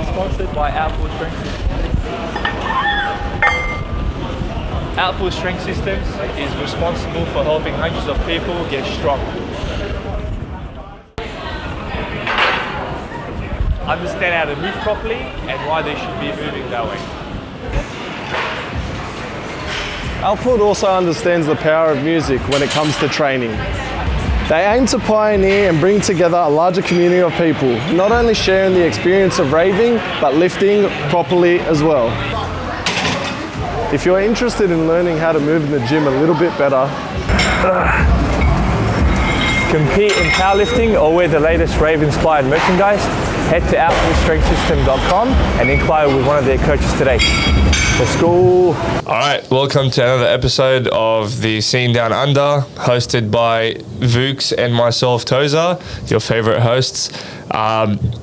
is sponsored by Outpool Strength Systems. Outpool Strength Systems is responsible for helping hundreds of people get strong. Understand how to move properly and why they should be moving that way. Outpool also understands the power of music when it comes to training. They aim to pioneer and bring together a larger community of people, not only sharing the experience of raving, but lifting properly as well. If you're interested in learning how to move in the gym a little bit better, compete in powerlifting or wear the latest rave-inspired merchandise, head to outpoolstrengthsystem.com and inquire with one of their coaches today. Let's go. All right, welcome to another episode of the Scene Down Under, hosted by VUKZ and myself, TOZA, your favorite hosts.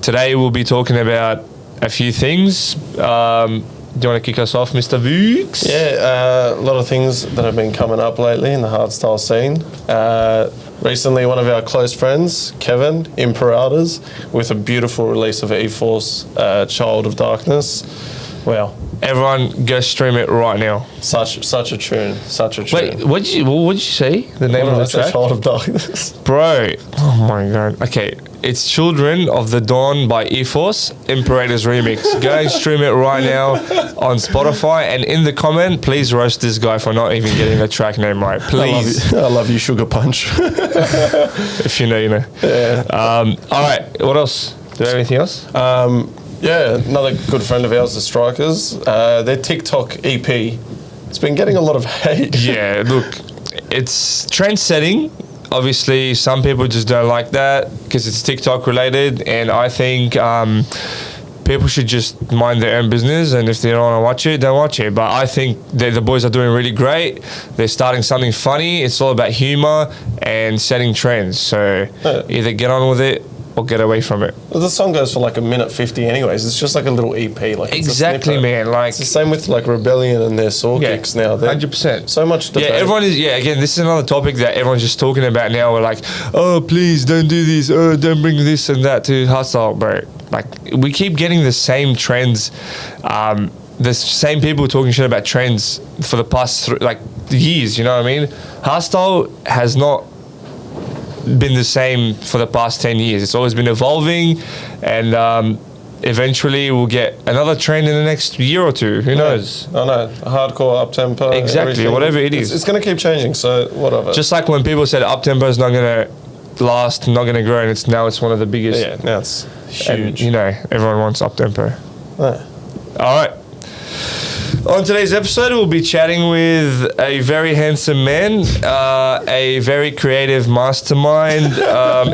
Today we'll be talking about a few things. Do you want to kick us off, Mr. VUKZ? Yeah, a lot of things that have been coming up lately in the hardstyle scene. Recently, one of our close friends, Kevin, Imperator's, with a beautiful release of E-Force, Child of Darkness. Wow. Everyone, go stream it right now. Such a tune. Wait, what did you say? The name of the track? Child of Darkness. Bro, oh my god. Okay, it's Children of the Dawn by E-Force, Imperator's remix. Go and stream it right now on Spotify, and in the comment, please roast this guy for not even getting the track name right. Please. I love you, Sugar Punch. If you know, you know. Yeah. All right, what else? Do you have anything else? Yeah, another good friend of ours, the Strikers. Their TikTok EP, it's been getting a lot of hate. Yeah, look, it's trend setting. Obviously, some people just don't like that because it's TikTok related, and I think people should just mind their own business, and if they don't want to watch it, don't watch it. But I think the boys are doing really great. They're starting something funny. It's all about humor and setting trends. So either get on with it or get away from it. Well, the song goes for like 1:50 anyways. It's just like a little EP. Like exactly, man. Like it's the same with like Rebellion and their saw kicks now. 100%. So much debate. Yeah, everyone is. Yeah, again, this is another topic that everyone's just talking about now. We're like, oh, please don't do this. Oh, don't bring this and that to hardstyle, bro. Like we keep getting the same trends. The same people talking shit about trends for the past years. You know what I mean? Hardstyle has not been the same for the past 10 years. It's always been evolving, and eventually we'll get another trend in the next year or two. Who knows? I know. Hardcore, up-tempo. Exactly, everything. whatever it is. It's going to keep changing, so whatever. Just like when people said up-tempo is not going to last, not going to grow, and now it's one of the biggest. Yeah, now it's huge. And, you know, everyone wants up-tempo. Yeah. All right. On today's episode, we'll be chatting with a very handsome man, a very creative mastermind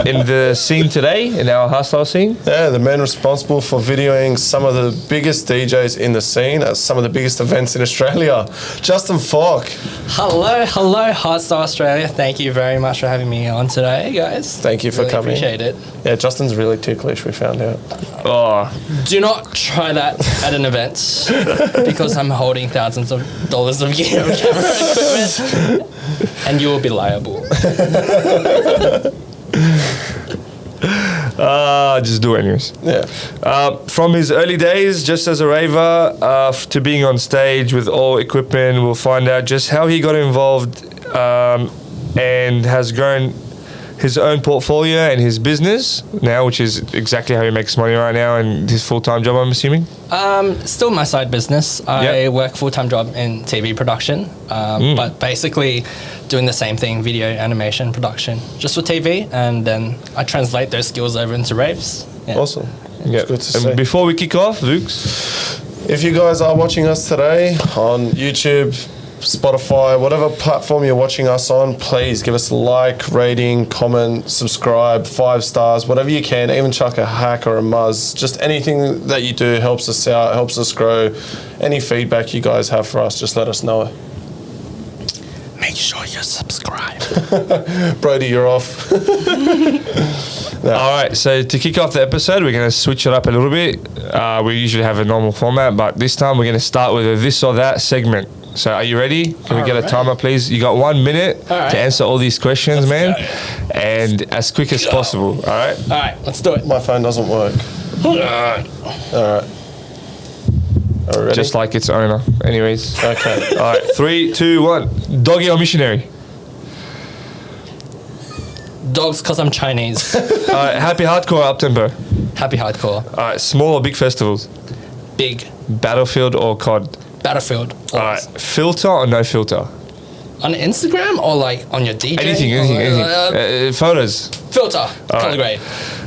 in the scene today, in our hardstyle scene. Yeah, the man responsible for videoing some of the biggest DJs in the scene at some of the biggest events in Australia, Justin FOK. Hello, Hardstyle Australia. Thank you very much for having me on today, guys. Thank you for really coming. Appreciate it. Yeah, Justin's really ticklish, we found out. Oh, Do not try that at an event because I'm holding thousands of dollars of camera equipment and you will be liable. just do it anyways. Yeah. From his early days, just as a raver, to being on stage with all equipment, we'll find out just how he got involved and has grown his own portfolio and his business now, which is exactly how he makes money right now, and his full-time job, I'm assuming? Still my side business. I work full-time job in TV production, but basically doing the same thing, video animation production, just for TV, and then I translate those skills over into raves. Yeah. Awesome. Yeah. Good to And see. before we kick off, VUKZ, If you guys are watching us today on YouTube, Spotify, whatever platform you're watching us on, please give us a like, rating, comment, subscribe, 5 stars, whatever you can, even chuck a hack or a muzz. Just anything that you do helps us out, helps us grow. Any feedback you guys have for us, just let us know. Make sure you subscribe. Brody, you're off. All right, so to kick off the episode, we're going to switch it up a little bit. We usually have a normal format, but this time we're going to start with a this or that segment. So are you ready? Can we get a timer, please? You got 1 minute to answer all these questions, man. And as quick as possible, all right? All right, let's do it. My phone doesn't work. All right. Already? just like its owner. Anyways. Okay. All right, 3, 2, 1. Doggy or missionary? Dogs, because I'm Chinese. All right, happy hardcore or up-tempo? Happy hardcore. All right, small or big festivals? Big. Battlefield or COD? Battlefield. All right, filter or no filter? On Instagram or like on your DJ? Anything. Photos. Filter. Color right. grade.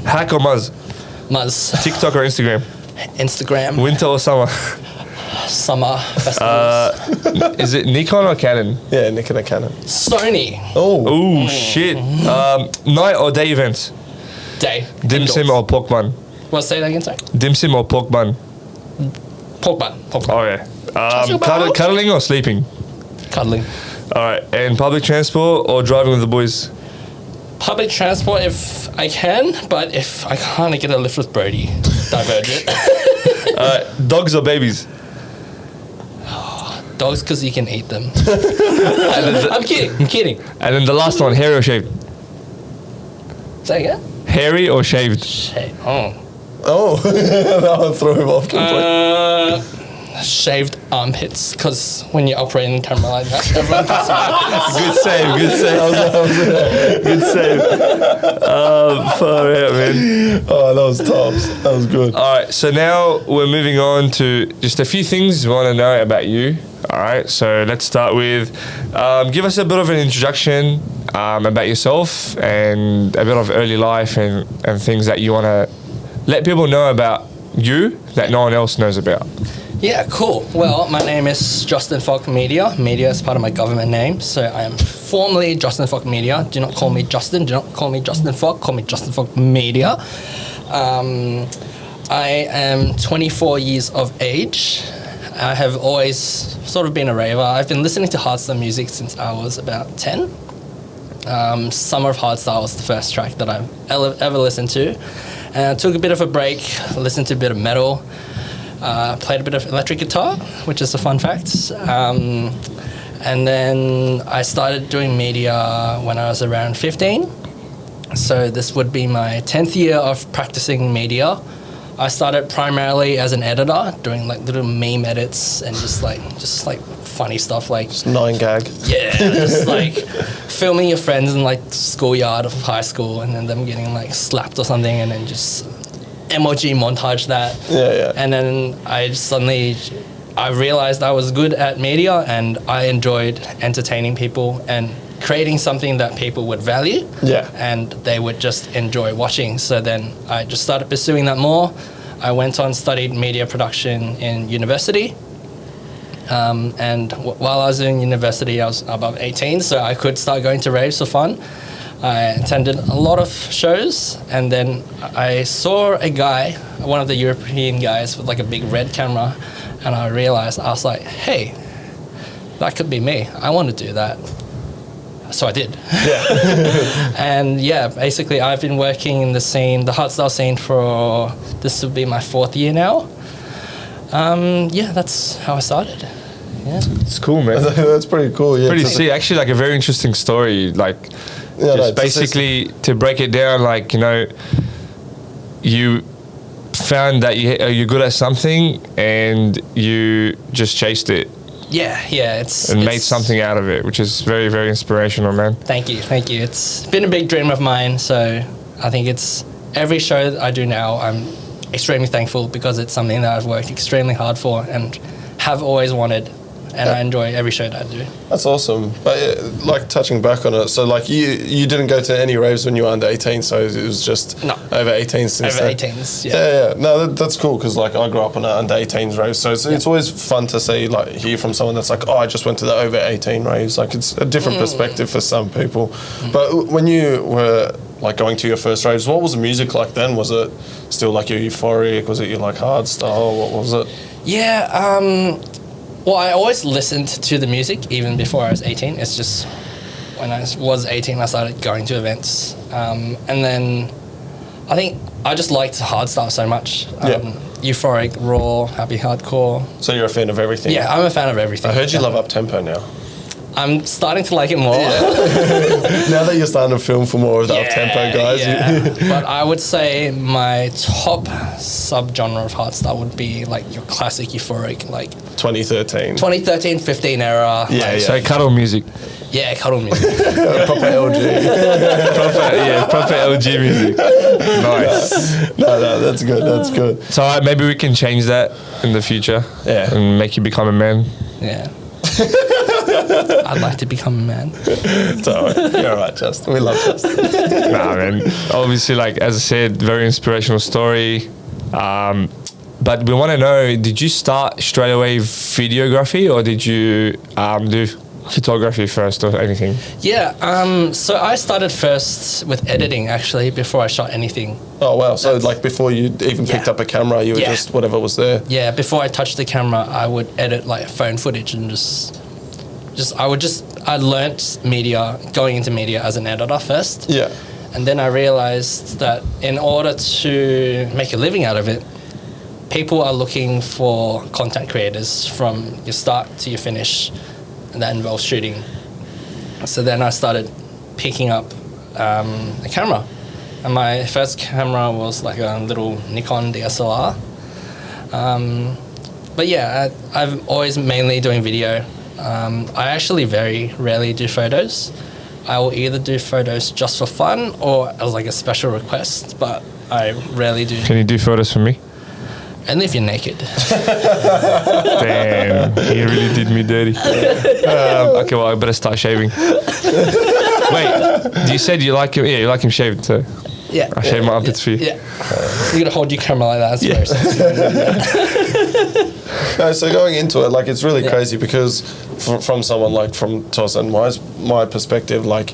Hack or Muzz? Muzz. TikTok or Instagram? Instagram. Winter or summer? Summer festivals. Is it Nikon or Canon? Yeah, Nikon and Canon. Sony. Oh. Oh shit. Night or day events? Day. Dim sum Indoors. or pork bun? What, say that again, sorry? Dim sum or pork bun? Pork bun. Pork bun. Oh yeah. Cuddling or sleeping? Cuddling. All right. And public transport or driving with the boys? Public transport if I can, but if I can't, I get a lift with Brody. Divergent. Dogs or babies? Dogs, because you can eat them. I'm kidding. And then the last one, hairy or shaved? Say again? Hairy or shaved? Shave. Oh. Oh. That one threw him off completely. Shaved armpits, because when you're operating the camera like that, everyone can see it. Good save. Good save. Far out, man. Oh, that was tops. That was good. All right, so now we're moving on to just a few things we want to know about you. All right, so let's start with give us a bit of an introduction about yourself and a bit of early life and things that you want to let people know about you that no one else knows about. Yeah, cool. Well, my name is Justin FOK Media. Media is part of my government name, so I am formally Justin FOK Media. Do not call me Justin. Do not call me Justin FOK. Call me Justin FOK Media. I am 24 years of age. I have always sort of been a raver. I've been listening to hardstyle music since I was about 10. Summer of Hardstyle was the first track that I've ever listened to. And I took a bit of a break, listened to a bit of metal, played a bit of electric guitar, which is a fun fact. And then I started doing media when I was around 15. So this would be my 10th year of practicing media. I started primarily as an editor, doing like little meme edits and just like funny stuff like Just 9gag. yeah, just like filming your friends in like schoolyard of high school and then them getting like slapped or something and then just emoji montage that. Yeah. And then I realized I was good at media and I enjoyed entertaining people and creating something that people would value. Yeah. And they would just enjoy watching. So then I just started pursuing that more. I went on, studied media production in university. And while I was in university, I was above 18, so I could start going to raves for fun. I attended a lot of shows, and then I saw a guy, one of the European guys with like a big red camera, and I realized, I was like, hey, that could be me. I want to do that. So I did. Yeah. And yeah, basically I've been working in the scene, the hardstyle scene for, this will be my 4th year now. Yeah, that's how I started. Yeah. It's cool, man. That's pretty cool. Yeah. Pretty sick. Actually, like a very interesting story. Like, Yeah, just basically to break it down, like, you know, you found that you're good at something and you just chased it Yeah, it's and made something out of it, which is very, very inspirational, man. Thank you. It's been a big dream of mine, so I think it's every show that I do now, I'm extremely thankful because it's something that I've worked extremely hard for and have always wanted, and I enjoy every show that I do. That's awesome. But like touching back on it, so like you didn't go to any raves when you were under 18, so it was just over 18 since Over then. 18s, Yeah. No, that's cool because like I grew up on an under 18s rave, so it's always fun to see like hear from someone that's like, oh, I just went to the over 18 raves. Like it's a different perspective for some people. But when you were like going to your first raves, what was the music like then? Was it still like your euphoric? Was it your like hardstyle? What was it? Yeah, well, I always listened to the music even before I was 18. It's just when I was 18, I started going to events. And then I think I just liked hardstyle so much. Euphoric, raw, happy hardcore. So you're a fan of everything? Yeah, I'm a fan of everything. I heard you love up tempo now. I'm starting to like it more. Now that you're starting to film for more of the up-tempo guys. Yeah. But I would say my top subgenre of hardstyle would be like your classic euphoric, like 2013. 2013, 15 era. Yeah, like, So cuddle music. Yeah, cuddle music. Proper LG. proper LG music. Nice. No, that's good. That's good. So maybe we can change that in the future. Yeah. And make you become a man. Yeah. I'd like to become a man. So, you're all right, Justin. We love Justin. Nah, man. Obviously, like as I said, very inspirational story. But we want to know: did you start straight away videography, or did you do photography first, or anything? Yeah. So I started first with editing actually before I shot anything. Oh, wow. So, like, before you even picked Yeah. up a camera, you were Yeah. just whatever was there. Yeah. Before I touched the camera, I would edit like phone footage and I learnt media, going into media as an editor first. Yeah. And then I realized that in order to make a living out of it, people are looking for content creators from your start to your finish, and that involves shooting. So then I started picking up a camera. And my first camera was like a little Nikon DSLR. But yeah, I'm always mainly doing video. I actually very rarely do photos. I will either do photos just for fun or as like a special request, but I rarely do. Can you do photos for me? Only if you're naked. Damn, he really did me dirty. Okay, well, I better start shaving. Wait, you said you like him? Yeah, you like him shaved, so Yeah. I shave my armpits for you. Yeah. You're gonna hold your camera like that. That's very sexy. No, so going into it, like, it's really Yeah. crazy because from someone like from TOZA and my perspective, like,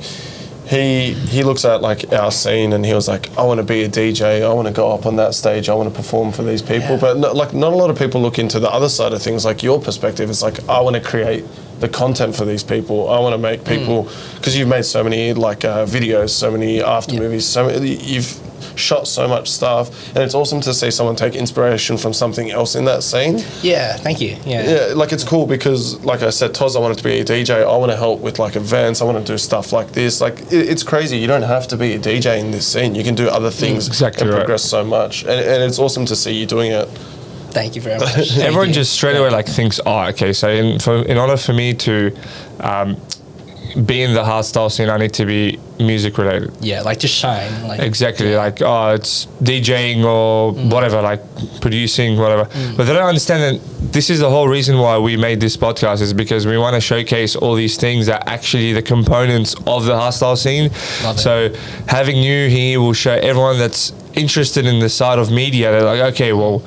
he looks at like our scene and he was like, I want to be a DJ, I want to go up on that stage, I want to perform for these people. Yeah. But not a lot of people look into the other side of things. Like, your perspective is like, I want to create the content for these people. I want to make people, because you've made so many like videos, so many after movies, you've shot so much stuff, and it's awesome to see someone take inspiration from something else in that scene. Yeah, thank you. Yeah. Yeah, like, it's cool because, like I said, Toz, I wanted to be a DJ. I want to help with like events. I want to do stuff like this. Like, it's crazy. You don't have to be a DJ in this scene. You can do other things Exactly and right. progress so much. And it's awesome to see you doing it. Thank you very much. Thank Everyone you. just straight away like thinks, oh, okay, so in order for me to be in the hardstyle scene, I need to be music related. Yeah, like to shine. Like Exactly, like, oh, it's DJing or whatever, like producing, whatever. But they don't understand that this is the whole reason why we made this podcast, is because we want to showcase all these things that actually the components of the hardstyle scene. Love it. So having you here will show everyone that's interested in the side of media, they're like, okay, well,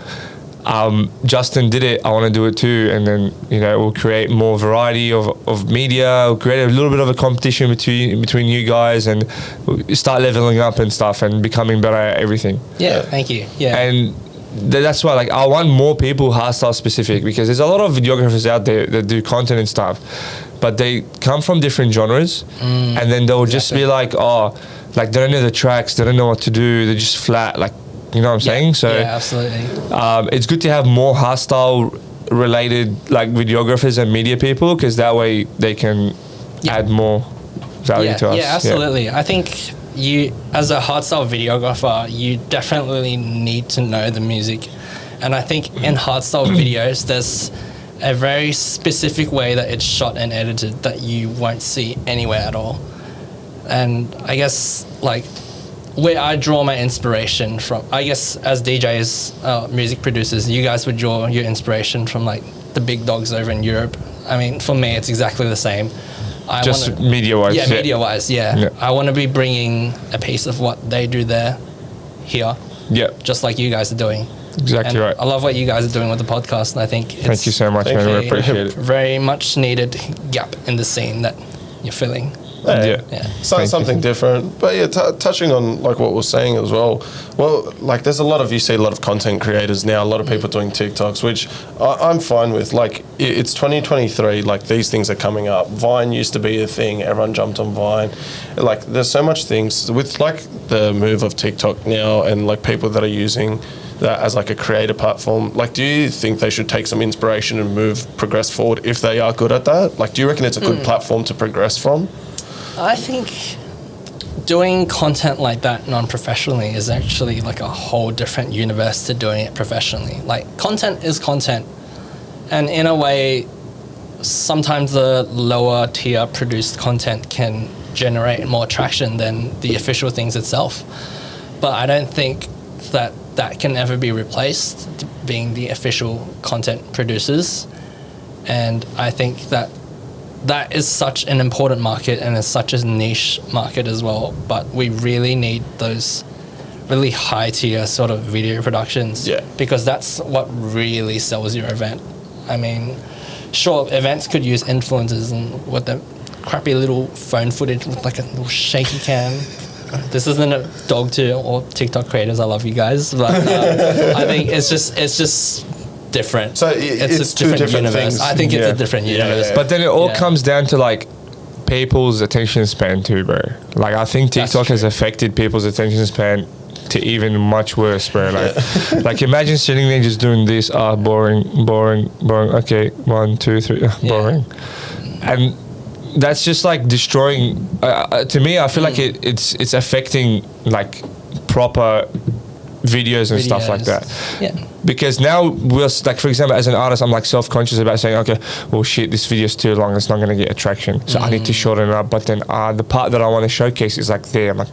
Justin did it, I want to do it too, and then we'll create more variety of media. We'll create a little bit of a competition between you guys, and we'll start leveling up and stuff and becoming better at everything. Yeah, thank you. Yeah. And that's why, like, I want more people hardstyle specific, because there's a lot of videographers out there that do content and stuff, but they come from different genres, and then they'll just be like, oh, like, they don't know the tracks, they don't know what to do, they're just flat, like. You know what I'm saying? So yeah, absolutely. It's good to have more hardstyle related like videographers and media people, because that way they can add more value to us. Yeah, absolutely. I think you, as a hardstyle videographer, you definitely need to know the music. And I think in hardstyle videos, there's a very specific way that it's shot and edited that you won't see anywhere at all. And I guess, like, where I draw my inspiration from, I guess as DJs, music producers, you guys would draw your inspiration from like the big dogs over in Europe. I mean, for me, it's exactly the same. Just media-wise. Yeah, media-wise, yeah. I want to be bringing a piece of what they do there, here, just like you guys are doing. Exactly And right. I love what you guys are doing with the podcast, and I think it's Thank you so much, man. We appreciate it. very much needed gap in the scene that you're filling. Yeah. Something different. But yeah, touching on like what we're saying as well, like, there's you see a lot of content creators now, a lot of people doing TikToks, which I'm fine with. Like, it's 2023, like, these things are coming up. Vine used to be a thing, everyone jumped on Vine. Like, there's so much things with like the move of TikTok now, and like people that are using that as like a creator platform. Like, do you think they should take some inspiration and progress forward if they are good at that? Like, do you reckon it's a good platform to progress from? I think doing content like that non-professionally is actually like a whole different universe to doing it professionally. Like, content is content, and in a way, sometimes the lower tier produced content can generate more traction than the official things itself. But I don't think that can ever be replaced, being the official content producers. And I think that is such an important market, and it's such a niche market as well. But we really need those really high tier sort of video productions, because that's what really sells your event. I mean, sure, events could use influencers and what the crappy little phone footage with like a little shaky cam. This isn't a dog to all TikTok creators. I love you guys, but I think it's just different. So it's a different universe. things. I think it's a different universe. But then it all comes down to like people's attention span too, bro. Like, I think TikTok has affected people's attention span to even much worse, bro. Like, like imagine sitting there just doing this, boring. Okay, 1, 2, 3, boring, and that's just like destroying. To me, I feel like it's affecting like proper videos and stuff like that. Yeah. Because now we're like, for example, as an artist, I'm like self-conscious about saying, okay, well, shit, this video's too long, it's not going to get attraction, so I need to shorten it up. But then the part that I want to showcase is like there. I'm like,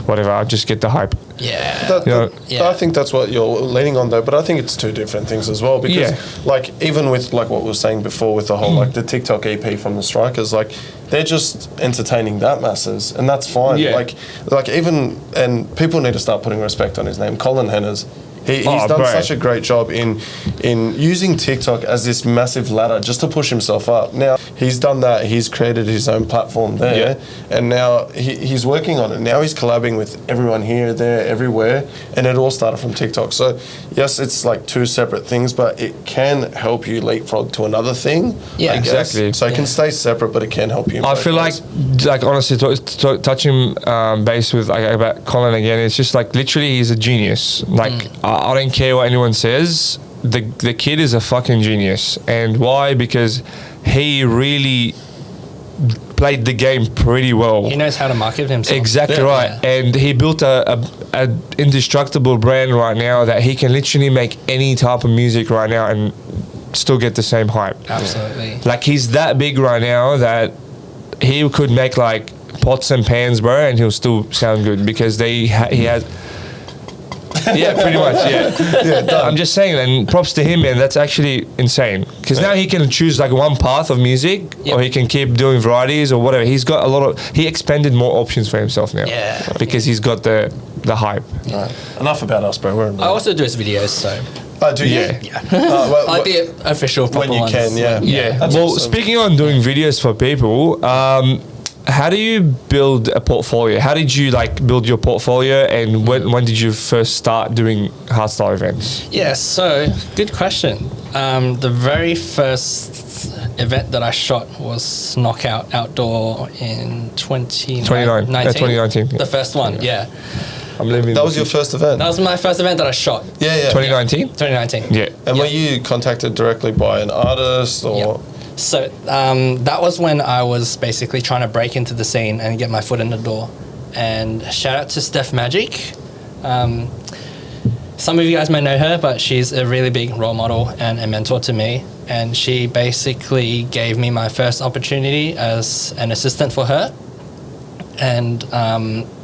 whatever, I'll just get the hype. I think that's what you're leaning on though, but I think it's two different things as well, because like even with like what we were saying before with the whole like the TikTok EP from the Strikers, like they're just entertaining that masses, and that's fine. Like even, and people need to start putting respect on his name, Colin Henners. He's done such a great job in using TikTok as this massive ladder just to push himself up. Now, he's done that. He's created his own platform there, and now he's working on it. Now he's collabing with everyone here, there, everywhere, and it all started from TikTok. So, yes, it's like two separate things, but it can help you leapfrog to another thing. Yeah, exactly. So it can stay separate, but it can help you. I feel like honestly, touching base with about Colin again, it's just like literally he's a genius. Like, I don't care what anyone says. The kid is a fucking genius. And why? Because he really played the game pretty well. He knows how to market himself. Exactly right. Yeah. And he built a indestructible brand right now that he can literally make any type of music right now and still get the same hype. Absolutely. Like, he's that big right now that he could make like pots and pans, bro, and he'll still sound good because he has... Yeah, pretty much, I'm just saying, and props to him, man. That's actually insane. Because now he can choose like one path of music, or he can keep doing varieties or whatever. He's got a lot of... He expanded more options for himself now. Yeah. Because he's got the hype. Right. Enough about us, bro. I also do his videos, so... do you? Yeah. Like the official proper when you ones. can, Well, awesome. speaking on doing videos for people, how do you build a portfolio? How did you like build your portfolio, and when did you first start doing hardstyle events? Yeah, so good question. The very first event that I shot was Knockout Outdoor in 2019. The first one, I'm living. That was your first event? That was my first event that I shot. 2019? 2019. Yeah. And were you contacted directly by an artist or... Yep. So that was when I was basically trying to break into the scene and get my foot in the door. And shout out to Steph Magic. Some of you guys may know her, but she's a really big role model and a mentor to me. And she basically gave me my first opportunity as an assistant for her. And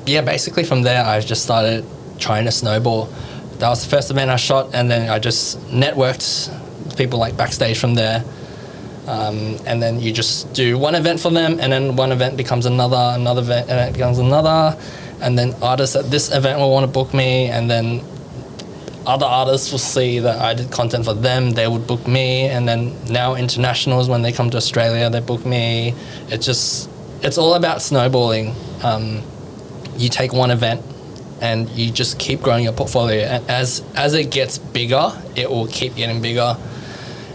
basically from there, I just started trying to snowball. That was the first event I shot, and then I just networked with people like backstage from there. And then you just do one event for them, and then one event becomes another event becomes another, and then artists at this event will want to book me, and then other artists will see that I did content for them, they would book me, and then now internationals, when they come to Australia, they book me. It's all about snowballing. You take one event and you just keep growing your portfolio, and as it gets bigger, it will keep getting bigger.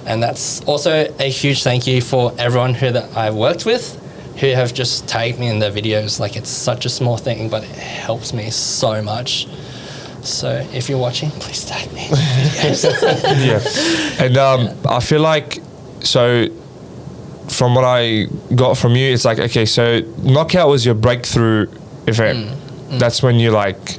And that's also a huge thank you for everyone that I've worked with, who have just tagged me in their videos. Like, it's such a small thing, but it helps me so much. So if you're watching, please tag me in videos. Yeah. And I feel like, so from what I got from you, it's like, okay, so Knockout was your breakthrough event. That's when you like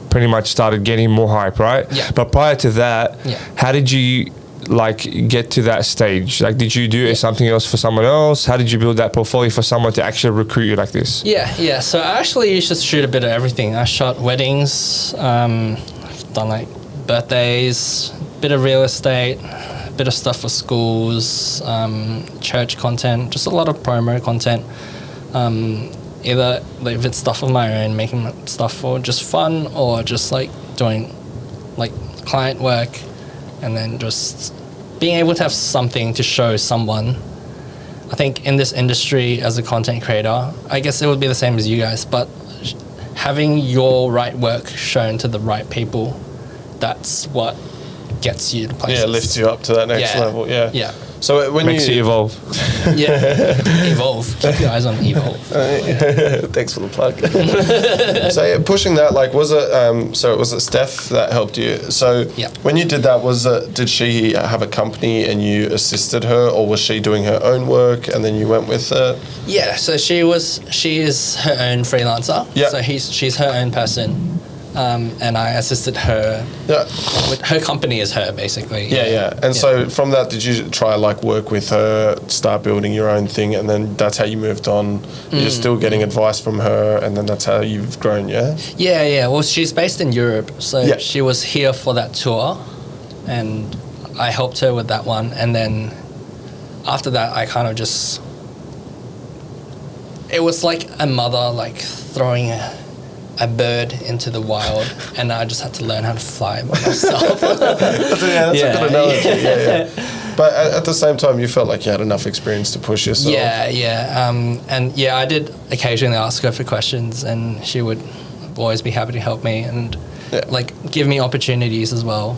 pretty much started getting more hype, right? Yeah. But prior to that, Yeah. how did you like get to that stage? Like, did you do something else for someone else? How did you build that portfolio for someone to actually recruit you like this? Yeah. So I actually used to shoot a bit of everything. I shot weddings, I've done like birthdays, bit of real estate, bit of stuff for schools, church content, just a lot of promo content. Either like if it's stuff of my own, making stuff for just fun, or just like doing like client work, and then just being able to have something to show someone. I think in this industry as a content creator, I guess it would be the same as you guys, but having your right work shown to the right people, that's what gets you to places. Yeah, lifts you up to that next level. Yeah. Yeah. So when Makes you evolve. Yeah. Evolve. Keep your eyes on Evolve. Thanks for the plug. So yeah, pushing that, like, was it Steph that helped you? So Yeah. when you did that, did she have a company and you assisted her, or was she doing her own work and then you went with it? Yeah, so she is her own freelancer. Yeah. So she's her own person. And I assisted her. Yeah. With her company is her, basically. Yeah. And so from that, did you try like work with her, start building your own thing, and then that's how you moved on? You're still getting advice from her, and then that's how you've grown, yeah? Yeah. Well, she's based in Europe, so Yeah. she was here for that tour, and I helped her with that one. And then after that, I kind of just... It was like a mother like throwing a bird into the wild, and I just had to learn how to fly by myself. That's a good analogy. Yeah. But at the same time, you felt like you had enough experience to push yourself. And I did occasionally ask her for questions, and she would always be happy to help me and like give me opportunities as well.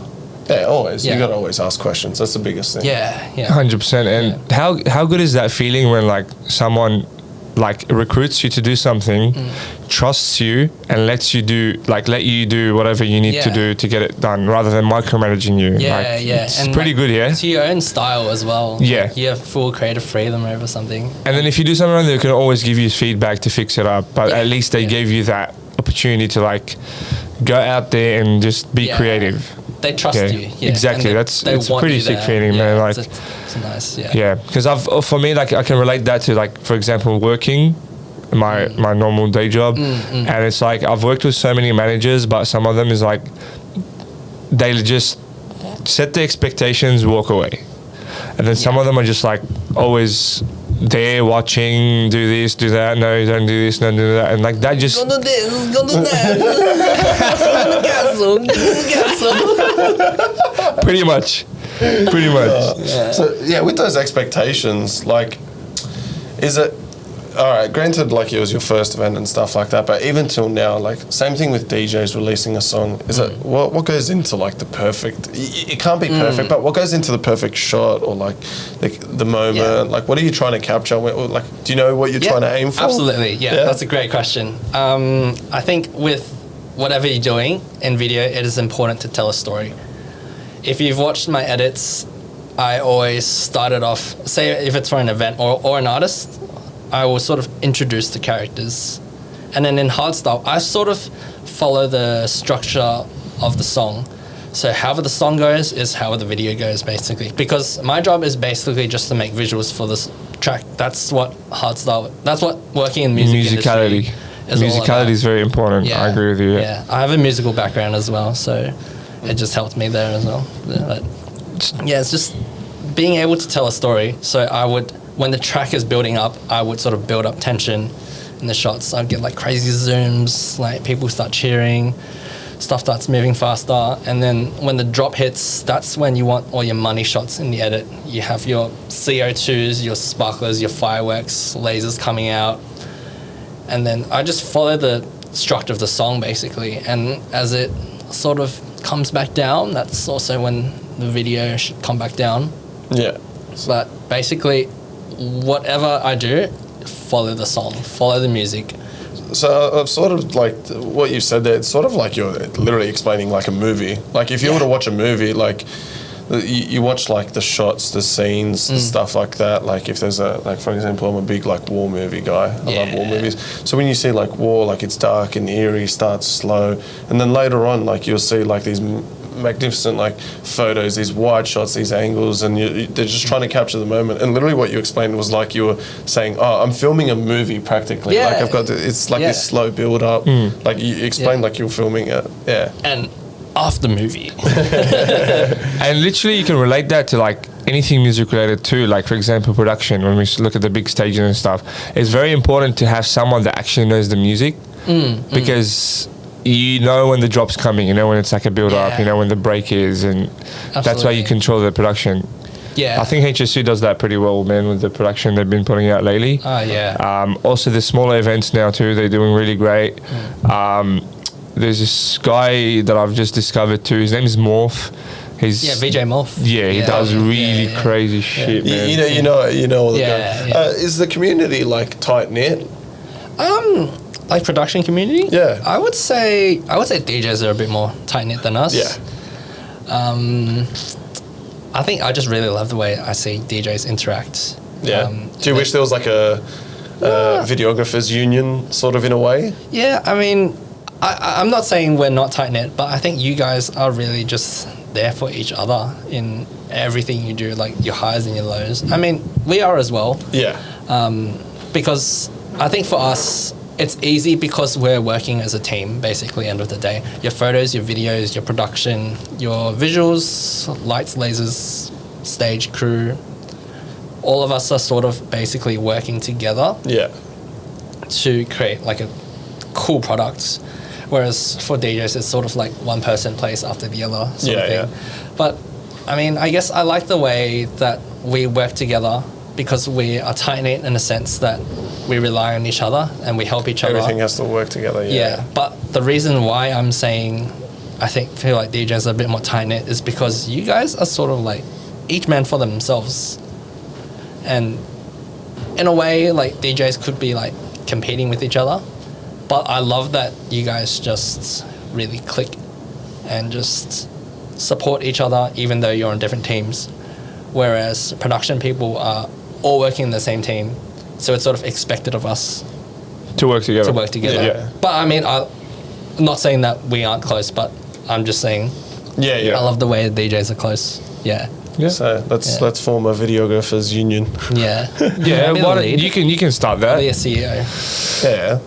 Yeah, always. Yeah. You got to always ask questions. That's the biggest thing. Yeah. 100%. And how good is that feeling when like someone like recruits you to do something, trusts you, and let you do whatever you need to do to get it done, rather than micromanaging you. It's and pretty good, yeah. To your own style as well. Yeah. Like, you have full creative freedom over something. And then if you do something wrong, they can always give you feedback to fix it up. But at least they gave you that opportunity to like go out there and just be creative. They trust you. Yeah. Exactly. It's a pretty sick feeling, man. Like, it's nice. Yeah. Yeah, because for me, like, I can relate that to, like, for example, working my normal day job, and it's like I've worked with so many managers, but some of them is like they just set the expectations, walk away, and then some of them are just like always there watching, do this, do that, no, don't do this, don't do that, and like that just. Go do this, go do that. Pretty much. So with those expectations, like, is it all right? Granted, like, it was your first event and stuff like that, but even till now, like, same thing with DJs releasing a song. Is it what goes into like the perfect? It can't be perfect, but what goes into the perfect shot, or like the moment? Yeah. Like, what are you trying to capture? Or, like, do you know what you're trying to aim for? Absolutely. Yeah, that's a great question. I think with whatever you're doing in video, it is important to tell a story. If you've watched my edits, I always started off, say if it's for an event or an artist, I will sort of introduce the characters. And then in Hardstyle, I sort of follow the structure of the song. So however the song goes is however the video goes, basically. Because my job is basically just to make visuals for this track. That's what Hardstyle, that's what working in Musicality. Musicality is very important. Yeah. I agree with you. Yeah, I have a musical background as well, so it just helped me there as well. But it's just being able to tell a story. So I would, when the track is building up, I would sort of build up tension in the shots. I'd get like crazy zooms, like people start cheering, stuff starts moving faster, and then when the drop hits, that's when you want all your money shots in the edit. You have your CO2s, your sparklers, your fireworks, lasers coming out, and then I just follow the structure of the song basically, and as it sort of comes back down, that's also when the video should come back down. Yeah. But basically, whatever I do, follow the song, follow the music. So I've sort of like what you said there. It's sort of like you're literally explaining like a movie. Like if you were to watch a movie, like you watch like the shots, the scenes, the stuff like that. Like if there's a, like for example, I'm a big like war movie guy. I love war movies. So when you see like war, like it's dark and eerie, starts slow, and then later on, like you'll see like these magnificent like photos, these wide shots, these angles, and they're just trying to capture the moment. And literally what you explained was like you were saying, oh, I'm filming a movie practically. Yeah. Like I've got it's like this slow build up. Like you explained like you were filming it. Yeah. And after movie. And literally you can relate that to like anything music related too. Like for example, production, when we look at the big stages and stuff, it's very important to have someone that actually knows the music, because you know when the drop's coming, you know when it's like a build up, you know when the break is, and that's why you control the production. Yeah. I think HSU does that pretty well, man, with the production they've been putting out lately. Also the smaller events now too, they're doing really great. There's this guy that I've just discovered too. His name is Morph. He's VJ Morph. Yeah, he does really crazy shit, man. You know all the guys. Is the community like tight knit? Like production community? Yeah. I would say DJs are a bit more tight knit than us. Yeah. I think I just really love the way I see DJs interact. Yeah. Do you wish there was like a videographers union sort of in a way? Yeah, I mean, I'm not saying we're not tight knit, but I think you guys are really just there for each other in everything you do, like your highs and your lows. I mean, we are as well. Yeah. Because I think for us, it's easy because we're working as a team, basically, end of the day. Your photos, your videos, your production, your visuals, lights, lasers, stage crew, all of us are sort of basically working together to create like a cool product. Whereas for DJs, it's sort of like one person plays after the other sort of thing. But I mean, I guess I like the way that we work together because we are tight-knit in a sense that we rely on each other and we help each other. Everything has to work together, But the reason why I'm saying I feel like DJs are a bit more tight-knit is because you guys are sort of like each man for themselves. And in a way, like DJs could be like competing with each other. But I love that you guys just really click and just support each other even though you're on different teams. Whereas production people are all working in the same team. So it's sort of expected of us to work together. Yeah. But I mean, I'm not saying that we aren't close, but I'm just saying I love the way DJs are close. Yeah. So let's form a videographers union. Yeah. You can start that. Be a CEO.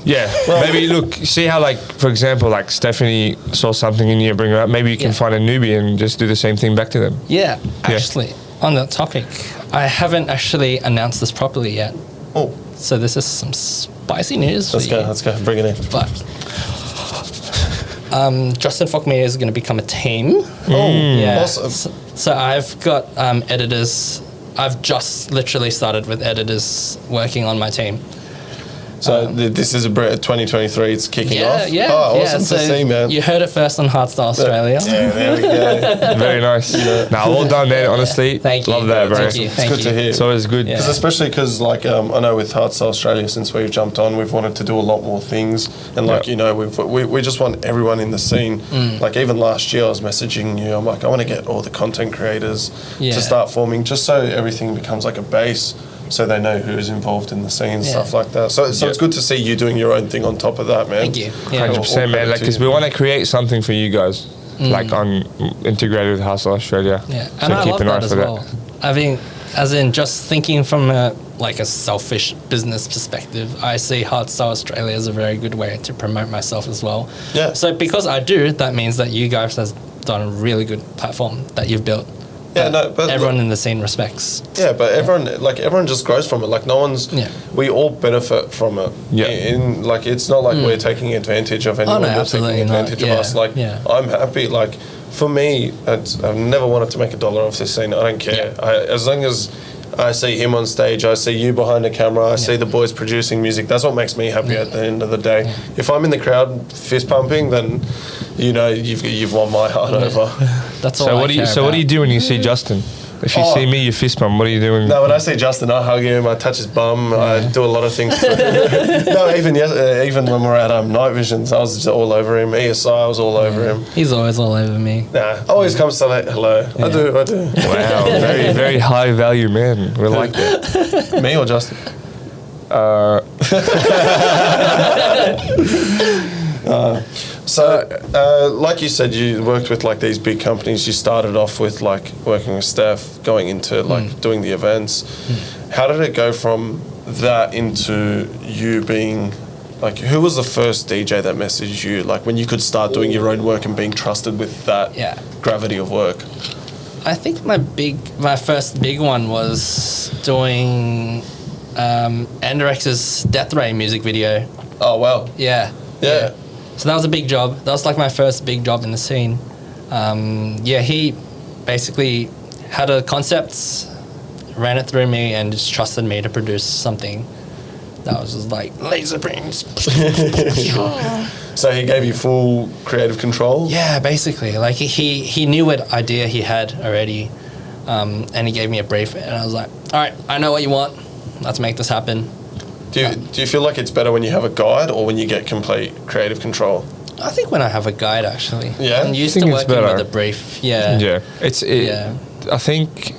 Yeah. Well, maybe look, see how like for example like Stephanie saw something in you, bring her up. Maybe you can find a newbie and just do the same thing back to them. Yeah. Actually, on that topic, I haven't actually announced this properly yet. Oh. So this is some spicy news. Let's go. Bring it in. But Justin FOK Media is going to become a team. Oh, yeah. Awesome. So I've got editors. I've just literally started with editors working on my team. So this is a 2023. It's kicking off. Yeah. Oh, awesome to see, man. You heard it first on Hardstyle Australia. Yeah, there we go. Very nice. Now, well done, man. Honestly, thank you. Love that, bro. Thank you. It's good to hear. It's always good. Because especially because like I know with Hardstyle Australia, since we've jumped on, we've wanted to do a lot more things, and like we just want everyone in the scene. Like even last year, I was messaging you. I'm like, I want to get all the content creators to start forming, just so everything becomes like a base. So they know who's involved in the scene, stuff like that. So it's good to see you doing your own thing on top of that, man. Thank you. 100%, man. Like, because we want to create something for you guys, like integrated with Hardstyle Australia. Yeah, so and I keep love an eye that for as well. I mean, as in just thinking from a selfish business perspective, I see Hardstyle Australia as a very good way to promote myself as well. Yeah. So because I do, that means that you guys have done a really good platform that you've built. Yeah, no, but everyone in the scene respects. Yeah, but everyone just grows from it. Like no one's. Yeah. We all benefit from it. Yeah. It's not like we're taking advantage of anyone. They're taking advantage of us. Like I'm happy. Like for me, I've never wanted to make $1 off this scene. I don't care. As long as I see him on stage, I see you behind the camera, I see the boys producing music. That's what makes me happy at the end of the day. If I'm in the crowd fist pumping, then you've won my heart over. That's all. So what do you do when you see Justin? If you see me, you fist bump. What are you doing? No, when I see Justin, I hug him, I touch his bum, I do a lot of things. No, even when we're at Night Visions, I was just all over him. ESI, I was all over him. He's always all over me. Nah, always comes to say hello. I do. Wow, very, very high value man. We like that. Me or Justin? Like you said, you worked with like these big companies. You started off with like working with staff, going into like doing the events. How did it go from that into you being like, who was the first DJ that messaged you? Like when you could start doing your own work and being trusted with that gravity of work? I think my first big one was doing Anderex's Death Ray music video. Oh wow! Yeah. So that was a big job. That was like my first big job in the scene. He basically had a concept, ran it through me, and just trusted me to produce something that was just like laser beams. So he gave you full creative control? Yeah, basically. Like he knew what idea he had already, and he gave me a brief, and I was like, all right, I know what you want. Let's make this happen. Do you feel like it's better when you have a guide or when you get complete creative control? I think when I have a guide, actually. Yeah? I'm used to working with a brief. Yeah. Yeah. I think,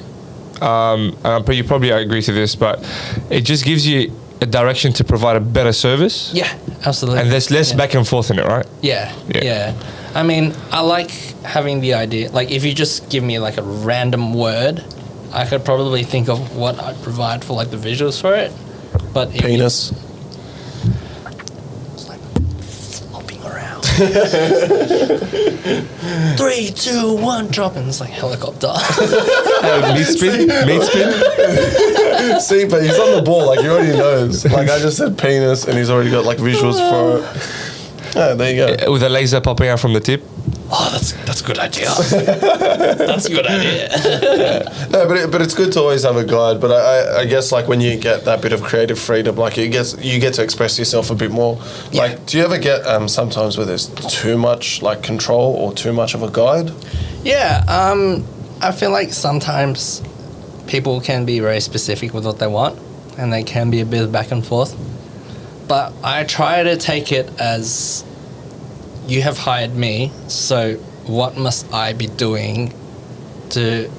you probably agree to this, but it just gives you a direction to provide a better service. Yeah, absolutely. And there's less back and forth in it, right? Yeah. I mean, I like having the idea. Like, if you just give me like a random word, I could probably think of what I'd provide for like the visuals for it. But penis. It's like flopping around. 3, 2, 1, drop, and it's like helicopter. Meat spin. See, but he's on the ball. Like he already knows. Like I just said penis, and he's already got like visuals for it. Yeah, there you go. With a laser popping out from the tip. Oh, that's a good idea. That's a good idea. No, but it's good to always have a guide. But I guess like when you get that bit of creative freedom, like you get to express yourself a bit more. Yeah. Like, do you ever get sometimes where there's too much like control or too much of a guide? Yeah. I feel like sometimes people can be very specific with what they want, and they can be a bit back and forth. But I try to take it as, you have hired me, so what must I be doing to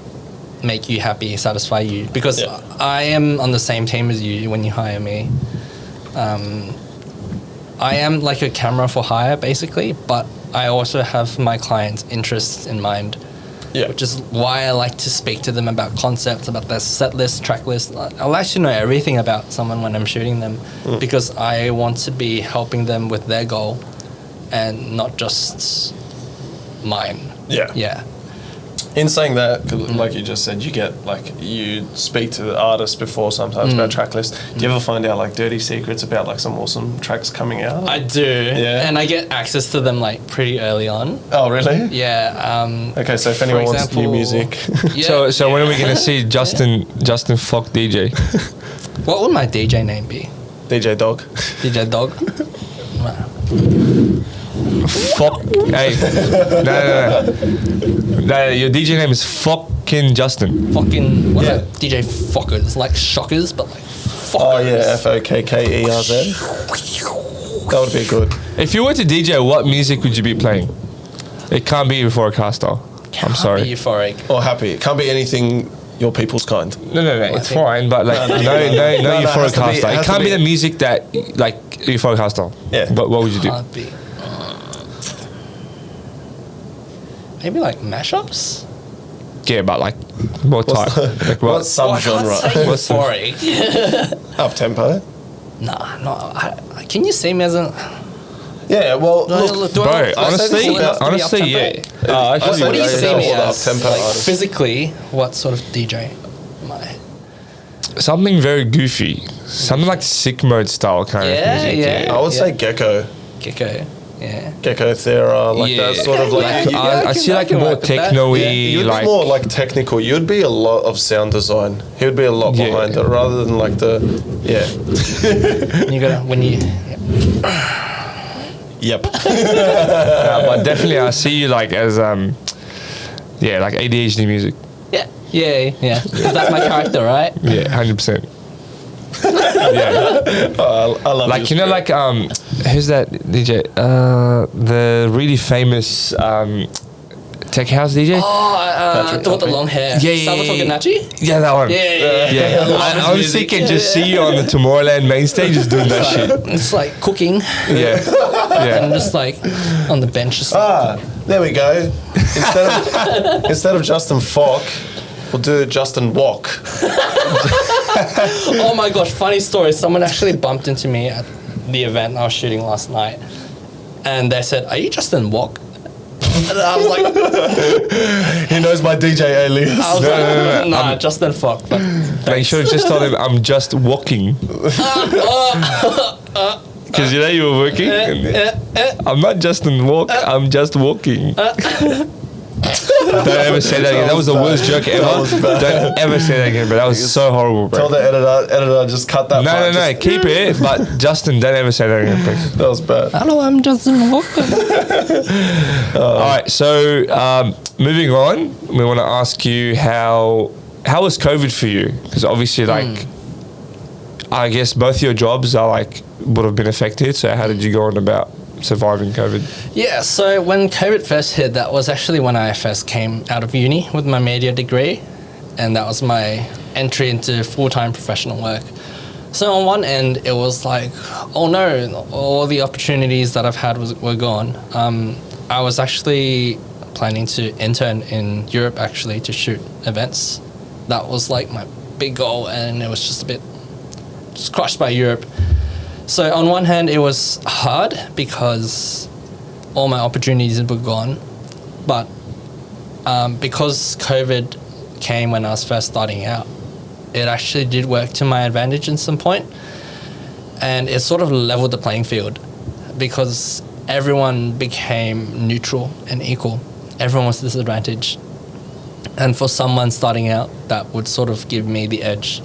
make you happy, satisfy you? Because I am on the same team as you when you hire me. I am like a camera for hire, basically, but I also have my clients' interests in mind, which is why I like to speak to them about concepts, about their set list, track list. I like to know everything about someone when I'm shooting them, because I want to be helping them with their goal and not just mine. Yeah. In saying that, like you just said, you speak to the artists before sometimes about track lists. Do you ever find out like dirty secrets about like some awesome tracks coming out? I do. Yeah. And I get access to them like pretty early on. Oh, really? Yeah. Okay, so if anyone wants new music. So when are we going to see Justin FOK DJ? What would my DJ name be? DJ Dog. DJ Dog? Fuck. Hey. No. Your DJ name is fucking Justin. Fucking. What about DJ Fockers? Like shockers, but like Fockers. Oh yeah, FOKKERZ. That would be good. If you were to DJ, what music would you be playing? It can't be Euphoric Hardstyle. I'm sorry. Euphoric. Or happy. It can't be anything your people's kind. No. It's fine, but like no Euphoric Hardstyle. It can't be the music that like Euphoric Hardstyle. Yeah. But what would you do? Can't be. Maybe like mashups. Yeah, but like what type? Like what subgenre? What's euphoric? Up tempo. Nah, no. Can you see me as a? Yeah, well, look, bro. Honestly, yeah. What do you see me as? Up-tempo Like artist. physically, what sort of DJ am I? Something very goofy, something like sick mode style kind of music. Yeah. I would say Gecko. Yeah. Gecko Thera, like that sort of like. I see like more techno-y, You'd like be more like technical. You'd be a lot of sound design. He would be a lot behind it, rather than like the You gotta when you. Yep. but definitely I see you like as like ADHD music. Yeah. 'Cause that's my character, right? Yeah, 100%. Yeah, I love like your like who's that DJ? The really famous tech house DJ. The with the long hair. Yeah, yeah, Salvatore yeah. Ganacci? Yeah, that one. Yeah. I was thinking just see you on the Tomorrowland main stage just doing that shit. It's like cooking Yeah, and yeah. just like on the bench. Just there we go. Instead of Justin FOK, we'll do Justin Walk. oh my gosh, funny story. Someone actually bumped into me at the event I was shooting last night. And they said, "Are you Justin Walk?" And I was like, He knows my DJ alias. I was like, nah, Justin FOK. But Make sure to just tell them I'm just walking. Because you know you were working. I'm not Justin Walk. I'm just walking. Don't ever say that again. That was the worst joke ever. Don't ever say that again, bro. That was so horrible, bro. Tell the editor, just cut that part. No. Keep it. But Justin, don't ever say that again, please. That was bad. hello, I'm Justin Walk. All right. So moving on, we want to ask you how was COVID for you? Because obviously, like, I guess both your jobs are like would have been affected. So how did you go on about surviving COVID? Yeah, so when COVID first hit, that was actually when I first came out of uni with my media degree, and that was my entry into full-time professional work. So on one end, it was like, oh no, all the opportunities that I've had were gone. I was actually planning to intern in Europe actually to shoot events. That was like my big goal, and it was just a bit just crushed by Europe. So on one hand, it was hard because all my opportunities were gone, but because COVID came when I was first starting out, it actually did work to my advantage in some point, and it sort of leveled the playing field because everyone became neutral and equal. Everyone was disadvantaged, and for someone starting out, that would sort of give me the edge.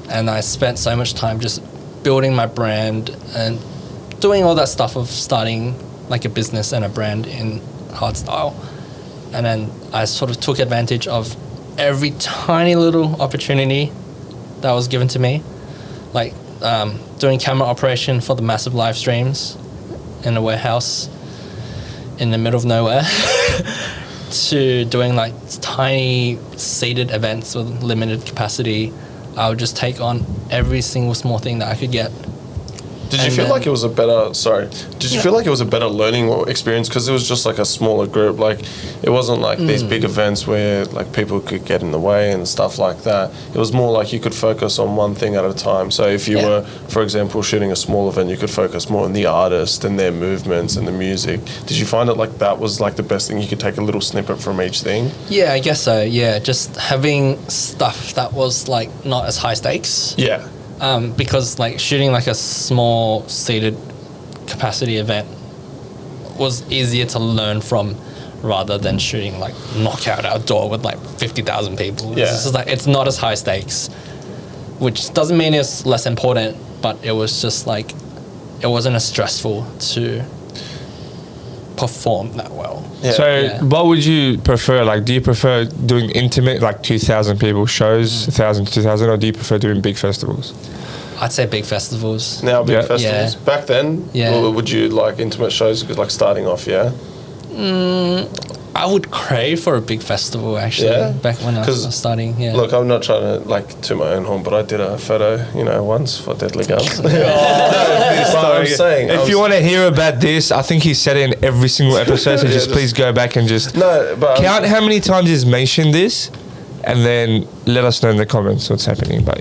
And I spent so much time just building my brand and doing all that stuff of starting like a business and a brand in Hardstyle. And then I sort of took advantage of every tiny little opportunity that was given to me, like doing camera operation for the massive live streams in a warehouse in the middle of nowhere to doing like tiny seated events with limited capacity. I would just take on every single small thing that I could get. Did you feel like it was a better? Did you feel like it was a better learning experience because it was just like a smaller group? Like, it wasn't like these big events where like people could get in the way and stuff like that. It was more like you could focus on one thing at a time. So if you were, for example, shooting a small event, you could focus more on the artist and their movements and the music. Did you find it like that was like the best thing? You could take a little snippet from each thing. Yeah, I guess so. Yeah, just having stuff that was like not as high stakes. Yeah. Because like shooting like a small seated capacity event was easier to learn from rather than shooting like knockout outdoor with like 50,000 people. Yeah. It's just like, it's not as high stakes, which doesn't mean it's less important, but it was just like, it wasn't as stressful to perform that well. Yeah. So what would you prefer? Like, do you prefer doing intimate, like 2,000 people shows, 1,000 to 2,000, or do you prefer doing big festivals? I'd say big festivals. Now big Yeah. festivals. Yeah. Back then, would you like intimate shows? Like starting off, yeah. I would crave for a big festival actually. Yeah? Back when I was starting. Yeah. Look, I'm not trying to like toot my own horn, but I did a photo, once for Deadly Guns. But I'm saying, If you want to hear about this, I think he said it in every single episode. So just please go back and just count how many times he's mentioned this, and then let us know in the comments what's happening. But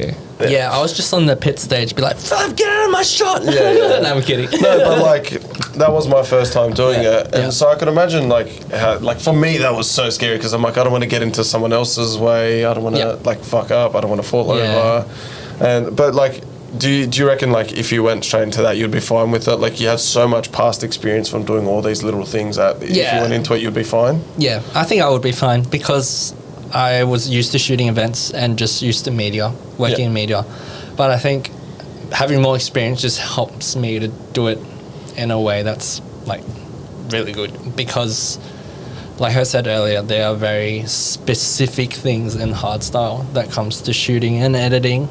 yeah, I was just on the pit stage, be like, "Fuck, get out of my shot!" Yeah. No, I'm kidding. No, but like that was my first time doing it, and so I could imagine how, like for me that was so scary because I'm like I don't want to get into someone else's way. I don't want to like fuck up. I don't want to fall over. But like, do you reckon like if you went straight into that you'd be fine with it? Like you had so much past experience from doing all these little things that if you went into it you'd be fine. Yeah, I think I would be fine because I was used to shooting events and just used to media, working in media. But I think having more experience just helps me to do it in a way that's like really good because like I said earlier, there are very specific things in hardstyle that comes to shooting and editing.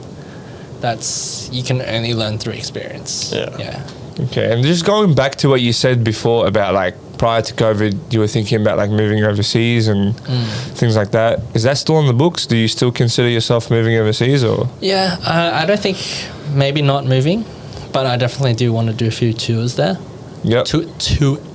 That's you can only learn through experience. Yeah. Okay, and just going back to what you said before about like prior to COVID, you were thinking about like moving overseas and things like that. Is that still on the books? Do you still consider yourself moving overseas or? Yeah, I don't think maybe not moving, but I definitely do want to do a few tours there. Yep.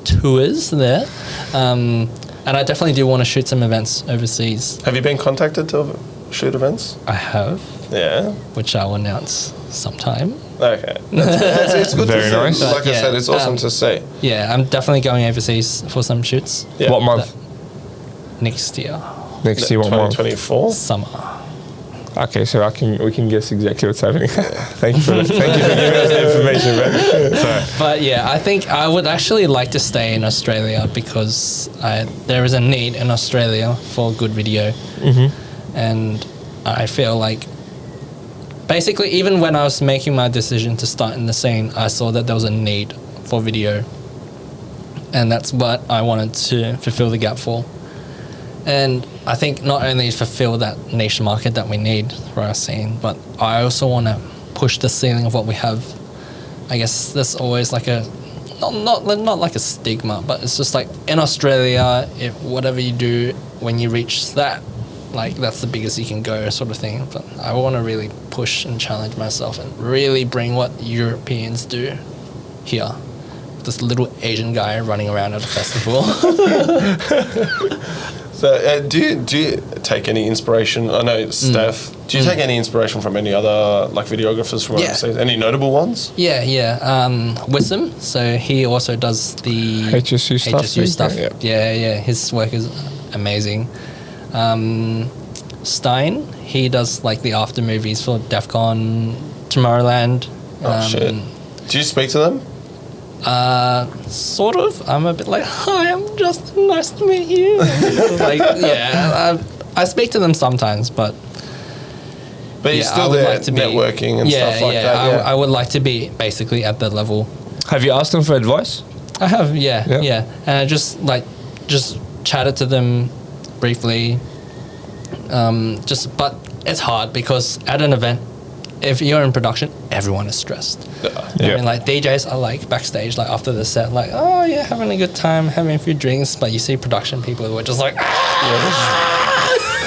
Tours there. And I definitely do want to shoot some events overseas. Have you been contacted to shoot events? I have, Yeah. which I will announce sometime. Okay. It's good Very to see. nice. Like I Yeah, said, it's awesome to see. Yeah, I'm definitely going overseas for some shoots Yeah. What month? next year, Next year, what month? 2024. summer. Okay, so we can guess exactly what's happening. Thank you for giving us the information, man. So, But yeah, I think I would actually like to stay in Australia because there is a need in Australia for good video. And I feel like basically even when I was making my decision to start in the scene, I saw that there was a need for video. And that's what I wanted to fulfill the gap for. And I think not only fulfill that niche market that we need for our scene, but I also want to push the ceiling of what we have. I guess there's always like a not like a stigma, but it's just like in Australia, if whatever you do when you reach that, like that's the biggest you can go sort of thing. But I want to really push and challenge myself and really bring what Europeans do here. This little Asian guy running around at a festival. So, do you take any inspiration? I know Steph. Do you take any inspiration from any other like videographers from Yeah. overseas? Any notable ones? Yeah. Wisdom. So he also does the HSU stuff. HSU stuff. Yeah. Yeah. His work is amazing. Stein. He does like the after movies for DEF CON, Tomorrowland. Oh shit! Do you speak to them? Sort of. I'm a bit like, hi, I'm Justin. Nice to meet you. Like, yeah. I speak to them sometimes, but But you're yeah, still I would there like to be networking and stuff like that. I would like to be basically at that level. Have you asked them for advice? I have, yeah. Yeah. And I just chatted to them briefly. But it's hard because at an event, if you're in production, everyone is stressed. Yeah. I mean, like DJs are like backstage, like after the set, like, oh yeah, having a good time, having a few drinks. But you see production people who are just like,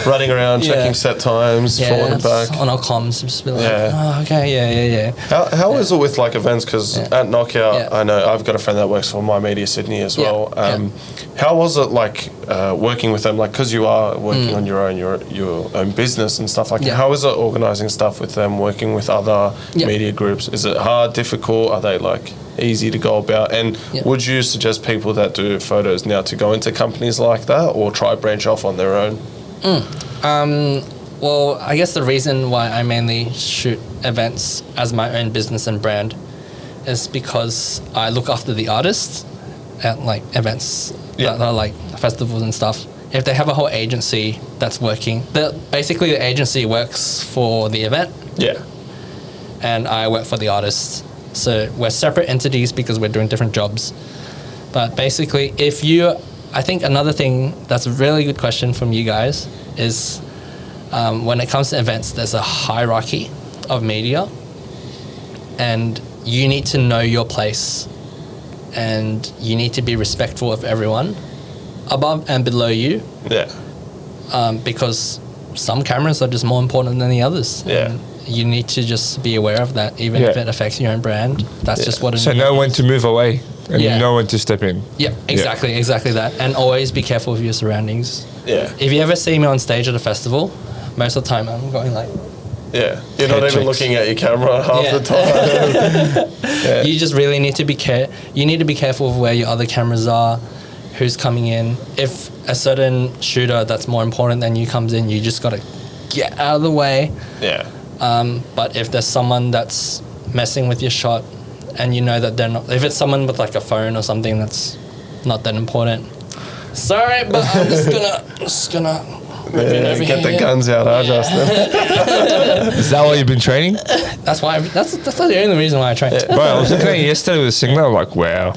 Running around, Yeah. checking set times, forward and back. on our comms, just be like, Yeah. oh, okay, yeah. How is it with like events? Because at Knockout, Yeah. I know I've got a friend that works for My Media Sydney as Yeah. well. How was it like working with them? Like, because you are working on your own business and stuff like that. Yeah. How is it organising stuff with them? Working with other Yeah. media groups? Is it hard, difficult? Are they like easy to go about? And Yeah. would you suggest people that do photos now to go into companies like that or try branch off on their own? Well, I guess the reason why I mainly shoot events as my own business and brand is because I look after the artists at like events Yeah. that are like festivals and stuff. If they have a whole agency that's working, basically the agency works for the event Yeah. and I work for the artists. So we're separate entities because we're doing different jobs. But basically, I think another thing that's a really good question from you guys is when it comes to events, there's a hierarchy of media and you need to know your place and you need to be respectful of everyone above and below you Yeah. because some cameras are just more important than the others. Yeah. And you need to just be aware of that, even if Yeah. it affects your own brand. That's just what it is. So know when to move away and Yeah. know when to step in. Yeah, exactly that. And always be careful of your surroundings. Yeah. If you ever see me on stage at a festival, most of the time I'm going like, Yeah. You're not Head even checks. looking at your camera half Yeah. the time. you just really need to be you need to be careful of where your other cameras are, who's coming in. If a certain shooter that's more important than you comes in, you just got to get out of the way. Yeah. But if there's someone that's messing with your shot and you know that they're not, if it's someone with like a phone or something that's not that important, sorry, but I'm just gonna move it over Get the here. guns out, Justin? Is that why you've been training? That's why. That's the only reason why I trained. Bro, I was looking at you yesterday with a signal. I'm like, wow.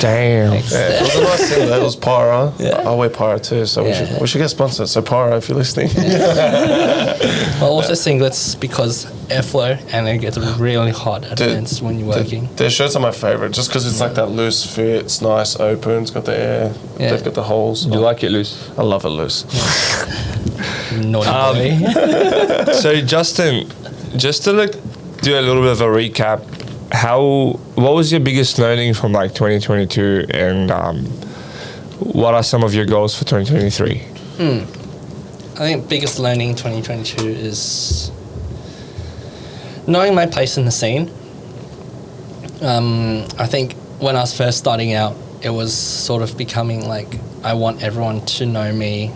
Damn. Yeah, it was a nice thing. It was Pyra. Yeah. I wear Pyra too, so Yeah. we should get sponsored. So Pyra, if you're listening. But also singlets because airflow and it gets really hot at events when you're working. Their shirts are my favorite, just because it's like that loose fit. It's nice, open. It's got the air. Yeah. They've got the holes. You like it loose? I love it loose. Naughty boy. So Justin, just to do a little bit of a recap, what was your biggest learning from like 2022, and what are some of your goals for 2023? I think biggest learning in 2022 is knowing my place in the scene. I think when I was first starting out, it was sort of becoming like I want everyone to know me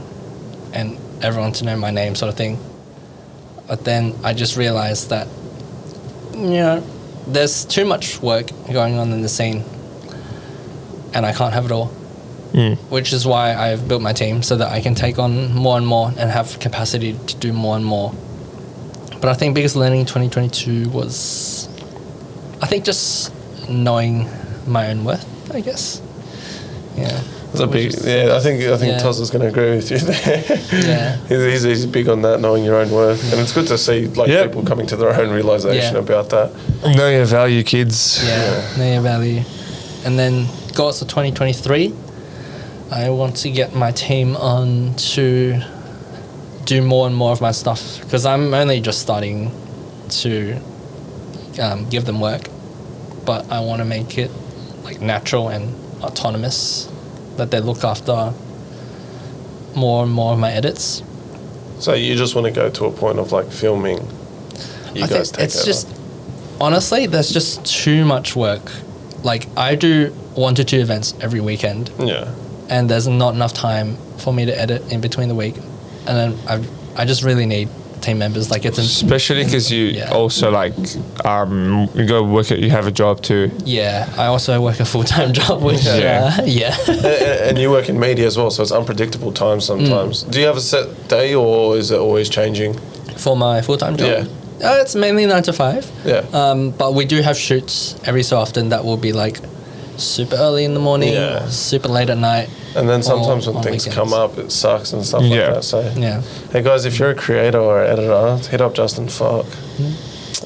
and everyone to know my name sort of thing. But then I just realized that, there's too much work going on in the scene and I can't have it all. Which is why I've built my team so that I can take on more and more and have capacity to do more and more. But I think biggest learning in 2022 was, I think just knowing my own worth, I guess. Yeah. It's a big, I think Yeah. Toza's going to agree with you there. Yeah. he's big on that, knowing your own worth, and it's good to see Yep. people coming to their own realization Yeah. about that. Know your value, kids. Yeah, know your value. And then goals for 2023, I want to get my team on to do more and more of my stuff because I'm only just starting to give them work, but I want to make it like natural and autonomous, that they look after more and more of my edits. So you just want to go to a point of like filming. You I guys think take it's over. just, honestly, there's just too much work. Like I do 1 to 2 events every weekend, Yeah. and there's not enough time for me to edit in between the week, and then I just really need team members. Like it's Especially because you Yeah. also you go work you have a job too. yeah. I also work a full-time job, which Yeah. And you work in media as well, so it's unpredictable times sometimes. Do you have a set day, or is it always changing? for my full-time job. Yeah. It's mainly 9 to 5. Yeah. But we do have shoots every so often that will be like super early in the morning, Yeah. super late at night. And then sometimes Or when on things weekends. come up, it sucks and stuff Yeah. like that. So, Yeah. hey guys, if you're a creator or editor, hit up Justin FOK.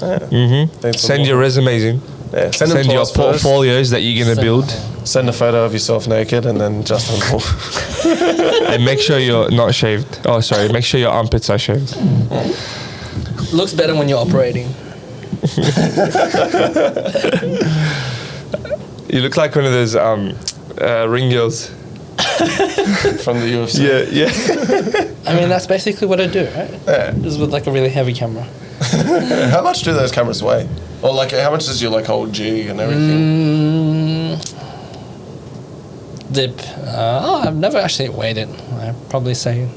Yeah. Send your resumes in. Yeah. Send them Send to your us first. portfolios that you're gonna build, Send a photo of yourself naked, and then Justin will. and make sure you're not shaved. Oh, sorry. Make sure your armpits are shaved. Looks better when you're operating. You look like one of those ring girls. from the UFC. Yeah. I mean, that's basically what I do, right? Yeah. Just with like a really heavy camera. How much do those cameras weigh? Or like, how much does your like whole jig and everything? I've never actually weighed it. I'd probably say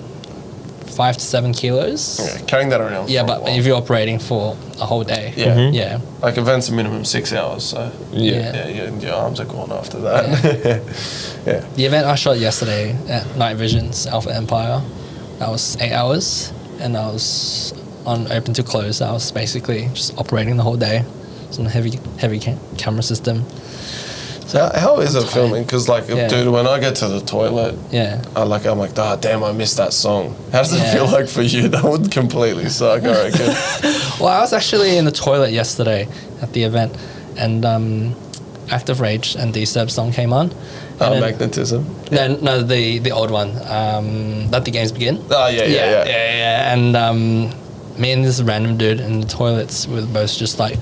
5 to 7 kilos. Yeah, carrying that around. Yeah, for a but while. if you're operating for a whole day. Yeah. Mhm. Yeah. Like events are minimum 6 hours, so Yeah. your arms are gone after that. Yeah. The event I shot yesterday at Night Visions Alpha Empire, that was 8 hours, and I was on open to close. I was basically just operating the whole day. It's on a heavy camera system. So how is it tired. filming? Because like, Yeah. dude, when I get to the toilet, Yeah. I'm like, oh damn, I missed that song. How does it Yeah. feel like for you? That would completely suck, I reckon. Well, I was actually in the toilet yesterday at the event, and Active Rage and D-Sub song came on. And then- Magnetism. No, the old one. Let the Games Begin. Oh, yeah. Yeah. And me and this random dude in the toilets were both just like,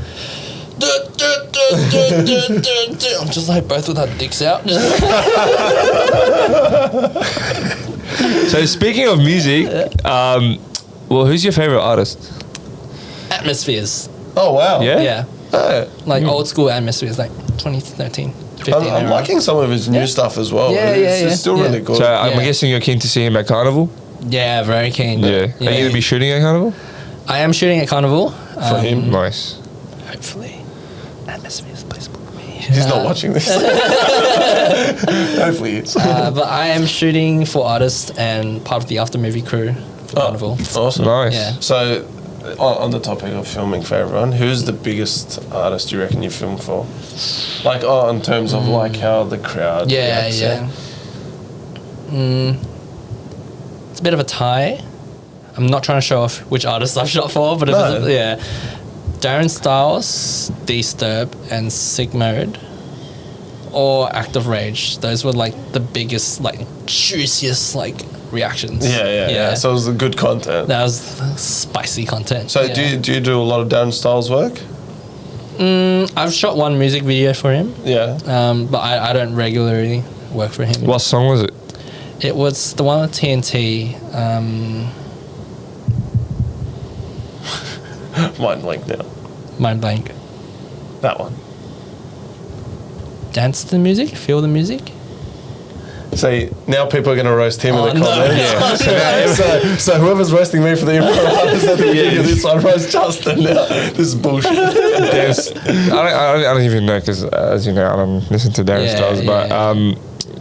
just like both with our dicks out. So speaking of music, well, who's your favorite artist? Atmospheres. Oh, wow. Yeah? Yeah. Oh. Like old school Atmospheres, like 2013, 15. I'm era. liking some of his new stuff as well. Yeah, It's still yeah. really good. So I'm Yeah. guessing you're keen to see him at Carnival. Yeah, very keen. Yeah. Are you gonna be shooting at Carnival? I am shooting at Carnival. For him. Nice. Hopefully. Atmospheres, please book me. He's not watching this. Hopefully it's. But I am shooting for artists and part of the after movie crew for Carnival. Awesome. Nice. Yeah. So on the topic of filming for everyone, who's the biggest artist you reckon you film for? Like, in terms of like how the crowd reacts, It's a bit of a tie. I'm not trying to show off which artist I've shot for, but Darren Styles, Disturb, and Sig Mode, or Act of Rage. Those were like the biggest, like juiciest, like reactions. Yeah. So it was the good content. That was spicy content. So do you do a lot of Darren Styles work? I've shot one music video for him. Yeah. But I don't regularly work for him. What song was it? It was the one with TNT. Mind blank now. Mind blank. That one. Dance to the music? Feel the music? See, now people are going to roast him in the no. comments. So whoever's roasting me for the improv artist at the beginning of this, I roast Justin now. This is bullshit. I don't even know because, as you know, I don't listen to Darren Styles. But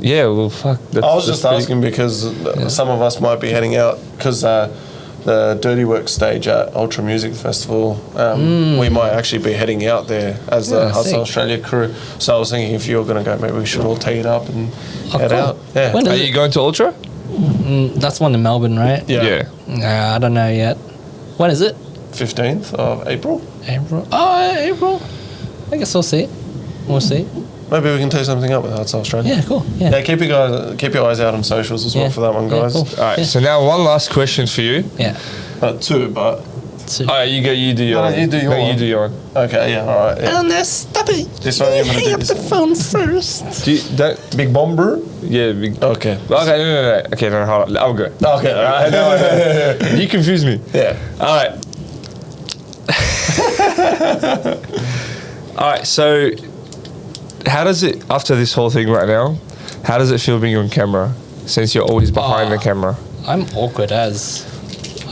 well, fuck. I was just asking because some of us might be heading out because the Dirty Work stage at Ultra Music Festival, we might actually be heading out there as the Hardstyle Australia crew. So I was thinking if you're going to go, maybe we should all tee it up and head out. Yeah. When Are is you going to Ultra? That's one in Melbourne, right? Yeah. I don't know yet. When is it? 15th of April. April. Oh, April. I guess we'll see. We'll see. Maybe we can tee something up with Hardstyle Australia. Yeah, cool. Yeah. Keep your eyes out on socials as well for that one, guys. Cool. All right. Yeah. So now one last question for you. Yeah. Two, but So, All right, you do your No, one. you do your one. You do your one. okay, yeah, all right. Yeah. no, stop it. This one, you're gonna do this one. phone first. Do you, that, Big Bomber. yeah. Big, Okay. Okay, no. Okay, no, hold on. I'll go. Okay. All right. You confuse me. Yeah. All right. All right. So, how does it after this whole thing right now? How does it feel being on camera? Since you're always behind the camera. I'm awkward as.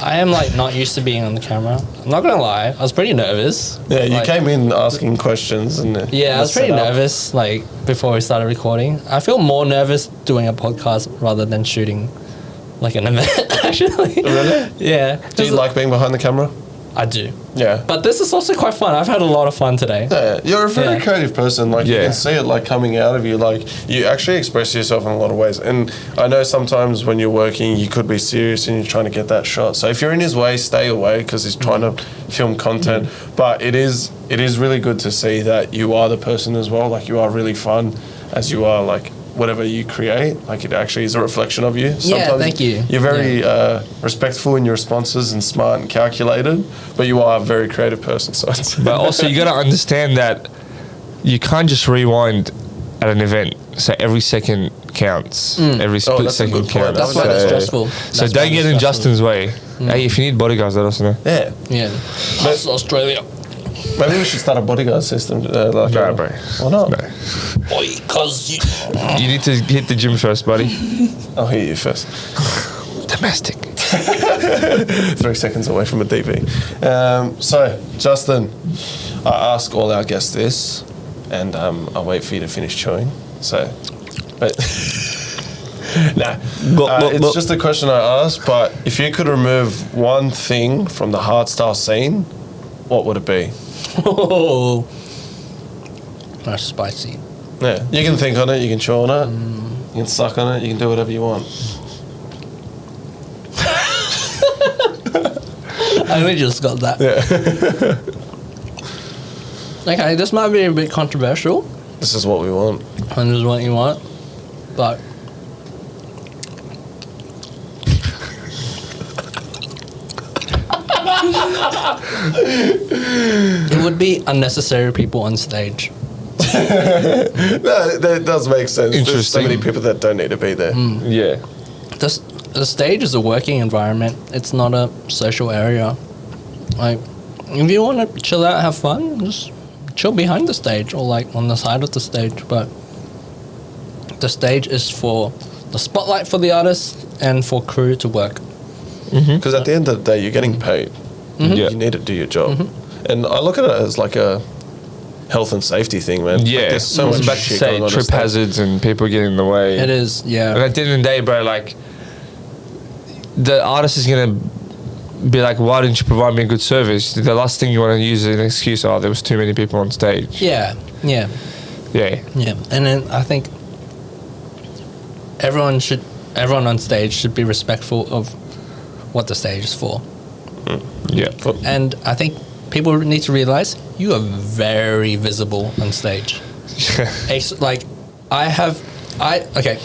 I am like not used to being on the camera. I'm not gonna lie. I was pretty nervous. Yeah, you Like, came in asking questions and Yeah, I was pretty nervous like before we started recording. I feel more nervous doing a podcast rather than shooting like an event actually. Really? Yeah. Do you like being behind the camera? I do. Yeah. But this is also quite fun. I've had a lot of fun today. Yeah, you're a very Yeah. creative person. Like you Yeah. can see it like coming out of you. Like you actually express yourself in a lot of ways. And I know sometimes when you're working, you could be serious and you're trying to get that shot. So if you're in his way, stay away because he's trying to film content. But it is really good to see that you are the person as well. Like you are really fun as you are. Like whatever you create, like it actually is a reflection of you. Sometimes thank you. You're very respectful in your responses and smart and calculated, but you are a very creative person. So it's But also, you got to understand that you can't just rewind at an event. So every second counts. Every split that's a second good point. counts. That's why so, it's stressful. So That's don't why get it's in stressful. Justin's way. Hey, if you need bodyguards, let us know. yeah. Yeah. That's Australia. Maybe we should start a bodyguard system. Like No, bro. Why not? No. Because you. You need to hit the gym first, buddy. I'll hear you first. Domestic. 3 seconds away from a DV. So, Justin, I ask all our guests this, and I'll wait for you to finish chewing. So, but it's just a question I ask. But if you could remove one thing from the hardstyle scene, what would it be? Oh. That's spicy. Yeah, you can think on it. You can chew on it. You can suck on it. You can do whatever you want. I only just got that. Yeah. Okay, this might be a bit controversial. This is what we want. And this is what you want. But it would be unnecessary people on stage. That does make sense. There's so Interesting. many people that don't need to be there. Yeah. The stage is a working environment. It's not a social area. Like, if you want to chill out, have fun, just chill behind the stage or like on the side of the stage. But the stage is for the spotlight for the artist and for crew to work. Because at the end of the day, you're getting paid. Yeah. You need to do your job. And I look at it as like a health and safety thing, man. Like, Yeah. there's so I was much about to shit say going on. trip stage. hazards and people getting in the way. It is, And yeah. at the end of the day, bro, like the artist is gonna be like, why didn't you provide me a good service? The last thing you want to use is an excuse, oh, there was too many people on stage. Yeah. Yeah. And then I think everyone on stage should be respectful of what the stage is for. Yeah. And I think people need to realize you are very visible on stage.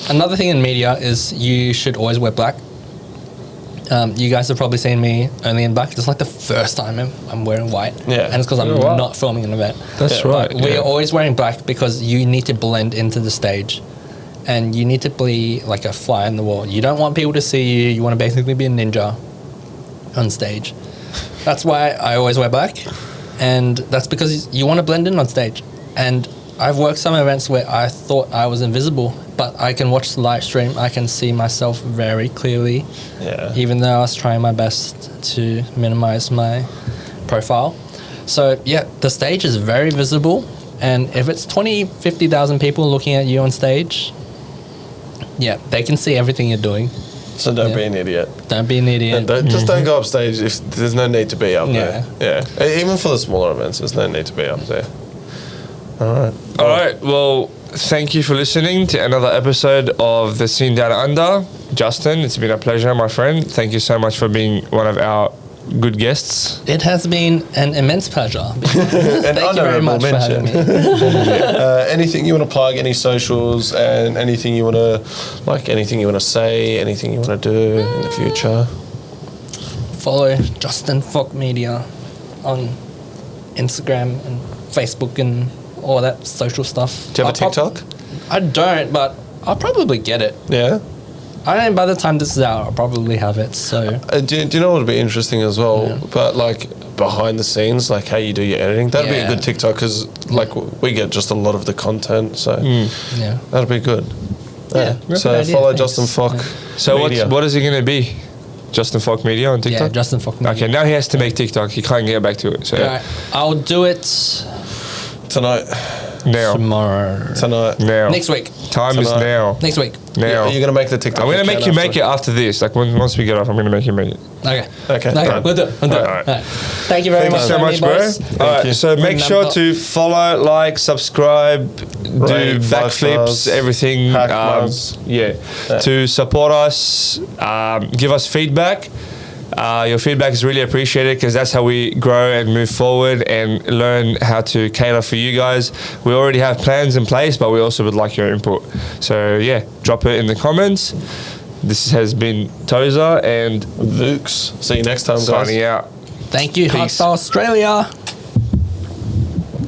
Another thing in media is you should always wear black. You guys have probably seen me only in black. It's like the first time I'm wearing white. Yeah. And it's because I'm not filming an event. That's right. We're always wearing black because you need to blend into the stage. And you need to be like a fly in the wall. You don't want people to see you. You want to basically be a ninja on stage. That's why I always wear black. And that's because you want to blend in on stage. And I've worked some events where I thought I was invisible, but I can watch the live stream. I can see myself very clearly, even though I was trying my best to minimize my profile. So, yeah, the stage is very visible. And if it's 20, 50,000 people looking at you on stage, yeah, they can see everything you're doing. So don't be an idiot. Don't be an idiot. And just don't go up stage if there's no need to be up there. Yeah. Even for the smaller events, there's no need to be up there. All right. Well, thank you for listening to another episode of The Scene Down Under. Justin, it's been a pleasure, my friend. Thank you so much for being one of our good guests. It has been an immense pleasure. And Thank you very much for having me. Anything you want to plug, any socials, and anything you want to anything you want to say, anything you want to do in the future? Follow Justin FOK Media on Instagram and Facebook and all that social stuff. Do you have a TikTok? I don't, but I'll probably get it. Yeah. I don't know, by the time this is out, I'll probably have it. So Do you know what would be interesting as well? Yeah. But behind the scenes, how you do your editing, that'd be a good TikTok because we get just a lot of the content. So that'd be good. Yeah. So follow Justin FOK. So Media. what is he going to be? Justin FOK Media on TikTok? Yeah, Justin FOK Media. Okay, now he has to make TikTok. He can't get back to it. So Right. I'll do it tonight. now. tomorrow. Tonight. Now. Next week. Time is Tonight. now. Next week. Now. You're gonna make the TikTok. I'm going to make you account make it after this. Once we get off, I'm going to make you make it. Okay. Okay. Done. We'll do it. All right. Thank you very Thank much. you so much, bro. All right, you. so make sure Remember- to follow, like, subscribe, do Rate, 5 backflips, stars, everything. hack mugs. To support us, give us feedback. Your feedback is really appreciated because that's how we grow and move forward and learn how to cater for you guys. We already have plans in place, but we also would like your input. So drop it in the comments. This has been TOZA and VUKZ. See you next time, guys. signing out. Thank you, Peace. Hardstyle Australia.